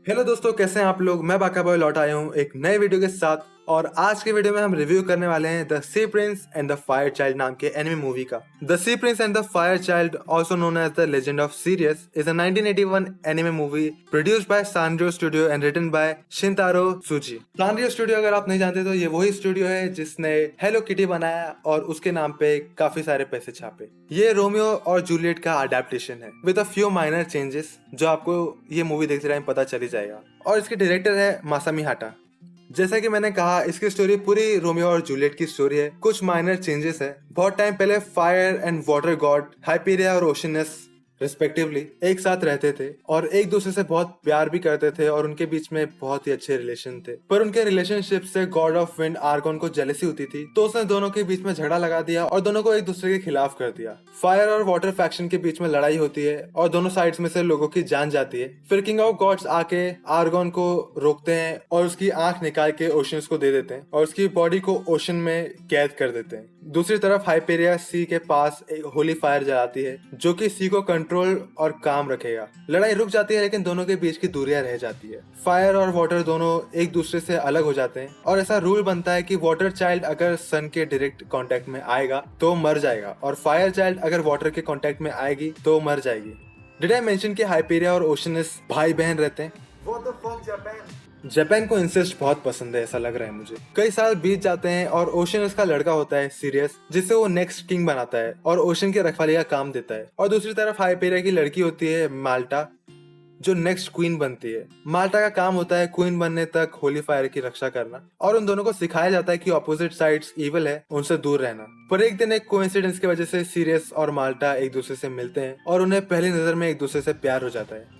Hello दोस्तों, कैसे हैं आप लोग। मैं बाका बॉय लौट आया हूँ एक नए वीडियो के साथ। और आज के वीडियो में हम रिव्यू करने वाले हैं the sea prince and the fire child नाम के एनिमे मूवी का। The sea prince and the fire child, also known as the legend of Sirius, is a 1981 anime movie produced by Sanrio studio and written by Shintaro Tsuji. Sanrio studio अगर आप नहीं जानते तो ये वही studio है जिसने हेलो किटी बनाया और उसके नाम पे काफी सारे पैसे छापे। ये रोमियो और जूलियट का अडेप्टेशन है with a few minor changes जो आपको ये मूवी देखते टाइम पता चल ही जाएगा। और इसके डायरेक्टर है मासामी हाटा। जैसा कि मैंने कहा, इसकी स्टोरी पूरी रोमियो और जूलियट की स्टोरी है। कुछ माइनर चेंजेस है। बहुत टाइम पहले फायर एंड वाटर गॉड हाइपेरिया और ओशिनस रिस्पेक्टिवली एक साथ रहते थे और एक दूसरे से बहुत प्यार भी करते थे और उनके बीच में बहुत ही अच्छे रिलेशन थे। पर उनके रिलेशनशिप से गॉड ऑफ विंड आर्गोन को जेलसी होती थी, तो उसने दोनों के बीच में झगड़ा लगा दिया और दोनों को एक दूसरे के खिलाफ कर दिया। फायर और वाटर फैक्शन के बीच में लड़ाई होती है और दोनों साइड्स में से लोगों की जान जाती है। फिर किंग ऑफ गॉड्स आके आर्गोन को रोकते हैं और उसकी आंख निकाल के ओशंस को दे देते हैं और उसकी बॉडी को ओशन में कैद कर देते हैं। दूसरी तरफ हाइपेरिया सी के पास एक होली फायर जलाती है जो कि सी को कंट्रोल और काम रखेगा। लड़ाई रुक जाती है लेकिन दोनों के बीच की दूरियां रह जाती है। फायर और वाटर दोनों एक दूसरे से अलग हो जाते हैं और ऐसा रूल बनता है कि वाटर चाइल्ड अगर सन के डायरेक्ट कांटेक्ट में आएगा तो मर जाएगा और फायर चाइल्ड अगर वाटर के कांटेक्ट में आएगी तो मर जाएगी। डिड आई मेंशन कि हाइपेरिया और ओशनस भाई बहन रहते हैं। जापान को इंसेस्ट बहुत पसंद है, ऐसा लग रहा है मुझे। कई साल बीत जाते हैं और ओशन उसका लड़का होता है सीरियस, जिससे वो नेक्स्ट किंग बनाता है और ओशन के रखवाली का काम देता है। और दूसरी तरफ हाइपेरिया की लड़की होती है माल्टा, जो नेक्स्ट क्वीन बनती है। माल्टा का काम होता है क्वीन बनने तक होली फायर की रक्षा करना और उन दोनों को सिखाया जाता है कि ऑपोजिट साइड्स इविल है, उनसे दूर रहना। पर एक दिन एक कोइंसिडेंस की वजह से सीरियस और माल्टा एक दूसरे से मिलते हैं और उन्हें पहली नजर में एक दूसरे से प्यार हो जाता है।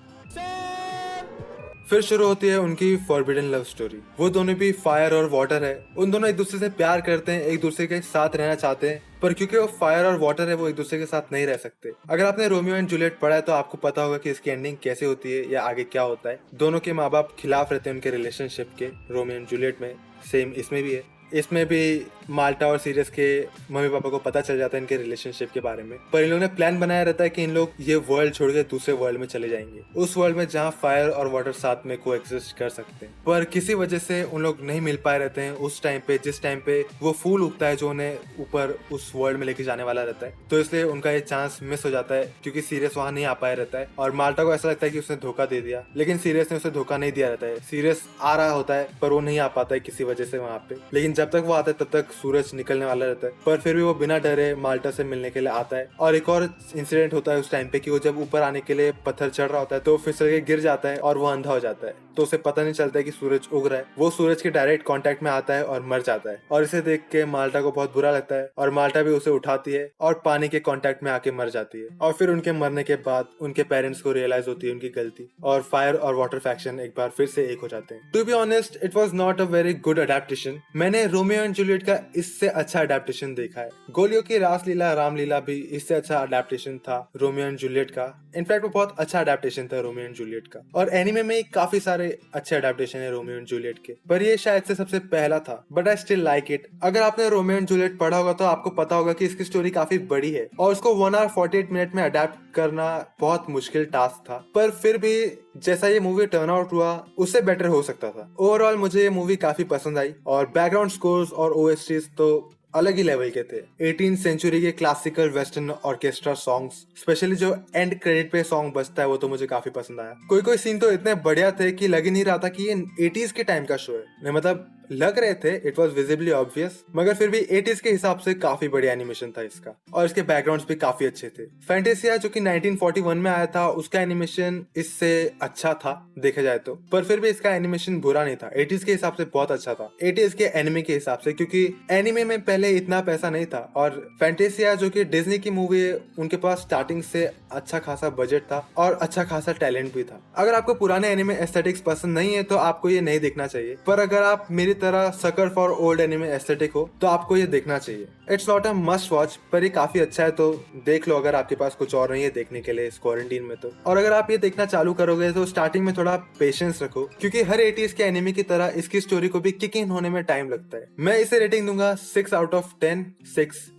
फिर शुरू होती है उनकी फॉरबिडन लव स्टोरी। वो दोनों भी फायर और वाटर है, उन दोनों एक दूसरे से प्यार करते हैं, एक दूसरे के साथ रहना चाहते हैं, पर क्योंकि वो फायर और वाटर है वो एक दूसरे के साथ नहीं रह सकते। अगर आपने रोमियो एंड जूलियट पढ़ा है तो आपको पता होगा कि इसकी एंडिंग कैसे होती है या आगे क्या होता है। दोनों के माँ बाप खिलाफ रहते हैं उनके रिलेशनशिप के। रोमियो एंड जूलियट में सेम इसमें भी है। इसमें भी माल्टा और सीरियस के मम्मी पापा को पता चल जाता है इनके रिलेशनशिप के बारे में, पर इन लोगों ने प्लान बनाया रहता है कि इन लोग ये वर्ल्ड छोड़ के दूसरे वर्ल्ड में चले जाएंगे, उस वर्ल्ड में जहाँ फायर और वाटर साथ में को एग्जिस्ट कर सकते हैं। पर किसी वजह से उन लोग नहीं मिल पाए रहते हैं उस टाइम पे, जिस टाइम पे वो फूल उगता है जो उन्हें ऊपर उस वर्ल्ड में लेके जाने वाला रहता है। तो इसलिए उनका ये चांस मिस हो जाता है क्योंकि सीरियस वहां नहीं आ पाया रहता है और माल्टा को ऐसा लगता है कि उसने धोखा दे दिया, लेकिन सीरियस ने उसे धोखा नहीं दिया रहता है। सीरियस आ रहा होता है पर वो नहीं आ पाता है किसी वजह से वहां पे। लेकिन जब तक वो आता है तब तक सूरज निकलने वाला रहता है, पर फिर भी वो बिना डरे माल्टा से मिलने के लिए आता है। और एक और इंसिडेंट होता है उस टाइम पे कि वो जब ऊपर आने के लिए पत्थर चढ़ रहा होता है तो फिसल के गिर जाता है और वो अंधा हो जाता है, तो उसे पता नहीं चलता है कि सूरज उग रहा है। वो सूरज के डायरेक्ट कांटेक्ट में आता है और मर जाता है और इसे देख के माल्टा को बहुत बुरा लगता है और माल्टा भी उसे उठाती है और पानी के कांटेक्ट में आके मर जाती है। और फिर उनके मरने के बाद उनके पेरेंट्स को रियलाइज होती है उनकी गलती और फायर और वाटर फैक्शन एक बार फिर से एक हो जाते हैं। To be honest, it was not a very good adaptation. मैंने रोमियो एंड जूलियट का इससे अच्छा अडेप्टेशन देखा है। गोलियों की रासलीला रामलीला भी इससे अच्छा अडेप्टेशन था रोमियो एंड जूलियट का। इनफैक्ट वो बहुत अच्छा अडेप्टेशन था रोमियो एंड जूलियट का। और एनिमे में काफी सारे अच्छे अडेप्टेशन है रोमियो एंड जूलियट के, पर ये शायद से सबसे पहला था। But I still like it. अगर आपने रोमियो एंड जूलियट पढ़ा होगा तो आपको पता होगा कि इसकी स्टोरी काफी बड़ी है और उसको 1 hour 48 मिनट में अडेप्ट करना बहुत मुश्किल टास्क था। पर फिर भी जैसा ये मूवी टर्न आउट हुआ उससे बेटर हो सकता था। ओवरऑल मुझे ये मूवी काफी पसंद आई और बैकग्राउंड स्कोर्स और ओएसटीज तो अलग ही लेवल के थे। 18th सेंचुरी के classical western orchestra songs, specially जो एंड क्रेडिट पे सॉन्ग बजता है वो तो मुझे काफी पसंद आया। कोई कोई सीन तो इतने बढ़िया थे कि लग ही नहीं रहा था कि ये 80s के टाइम का शो है। नहीं, मतलब लग रहे थे, इट वॉज विजिबली ऑब्वियस, मगर फिर भी 80s के हिसाब से काफी बढ़िया एनिमेशन था इसका और इसके बैकग्राउंड्स भी काफी अच्छे थे। फैंटेसिया जो कि 1941 में आया था उसका एनिमेशन इससे अच्छा था देखा जाए तो, पर फिर भी इसका एनिमेशन बुरा नहीं था। 80s के हिसाब से बहुत अच्छा था 80s के एनिमे के हिसाब से, क्योंकि एनिमे में पहले इतना पैसा नहीं था। और फैंटेसिया जो कि डिज्नी की मूवी है उनके पास स्टार्टिंग से अच्छा खासा बजट था और अच्छा खासा टैलेंट भी था। अगर आपको पुराने एनिमे एस्थेटिक्स पसंद नहीं है तो आपको ये नहीं देखना चाहिए, पर अगर आप मेरी तरह sucker for old anime aesthetic हो तो आपको ये देखना चाहिए। It's not a must watch, पर ये काफी अच्छा है, तो देख लो अगर आपके पास कुछ और नहीं है देखने के लिए इस क्वारंटीन में तो। और अगर आप ये देखना चालू करोगे तो स्टार्टिंग में थोड़ा पेशेंस रखो, क्योंकि हर 80s के एनिमे की तरह इसकी स्टोरी को भी किक इन होने में टाइम लगता है। मैं इसे रेटिंग दूंगा 6 आउट ऑफ 10,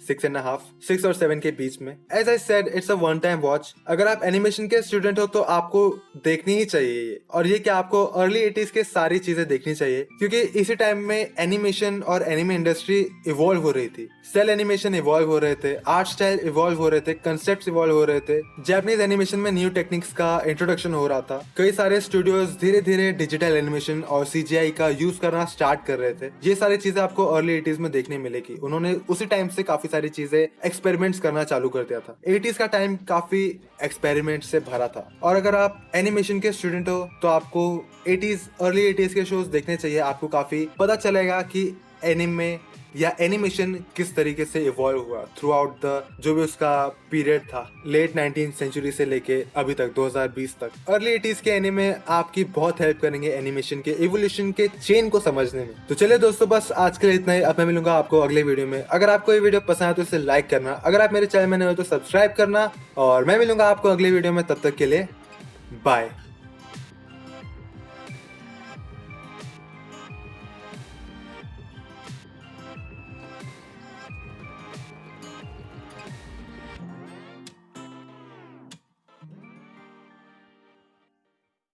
6.5, 6 और 7 के बीच में। As I said, it's a one time watch. अगर आप एनिमेशन के स्टूडेंट हो तो आपको देखनी ही चाहिए ये। और ये कि आपको अर्ली 80s के सारी चीजें देखनी चाहिए, क्योंकि इसी टाइम में एनिमेशन और एनिमे इंडस्ट्री इवॉल्व हो रही थी। सेल एनिमेशन इवॉल्व हो रहे थे, आर्ट स्टाइल इवॉल्व हो रहे थे, कंसेप्ट इवॉल्व हो रहे थे, जापानीज एनिमेशन में न्यू टेक्निक्स का इंट्रोडक्शन हो रहा था। कई सारे स्टूडियोज धीरे धीरे डिजिटल एनिमेशन और CGI का यूज करना स्टार्ट कर रहे थे। ये सारी चीजें आपको अर्ली 80s में देखने मिलेगी। उन्होंने उसी टाइम से काफी सारी चीजें एक्सपेरिमेंट्स करना चालू कर दिया था। 80s का टाइम काफी एक्सपेरिमेंट से भरा था। और अगर आप एनिमेशन के स्टूडेंट हो तो आपको 80s अर्ली 80s के शोज देखने चाहिए। आपको काफी पता चलेगा कि एनिमे या एनिमेशन किस तरीके से इवॉल्व हुआ थ्रू आउट द जो भी उसका पीरियड था, लेट 19th सेंचुरी से लेके अभी तक 2020 तक। अर्ली 80s के एनिमे आपकी बहुत हेल्प करेंगे एनिमेशन के इवोल्यूशन के चेन को समझने में। तो चलिए दोस्तों, बस आज के लिए इतना ही। अब मैं मिलूंगा आपको अगले वीडियो में। अगर आपको ये वीडियो पसंद आए तो इसे लाइक करना, अगर आप मेरे चैनल में नए हो तो सब्सक्राइब करना, और मैं मिलूंगा आपको अगले वीडियो में। तब तक के लिए बाय।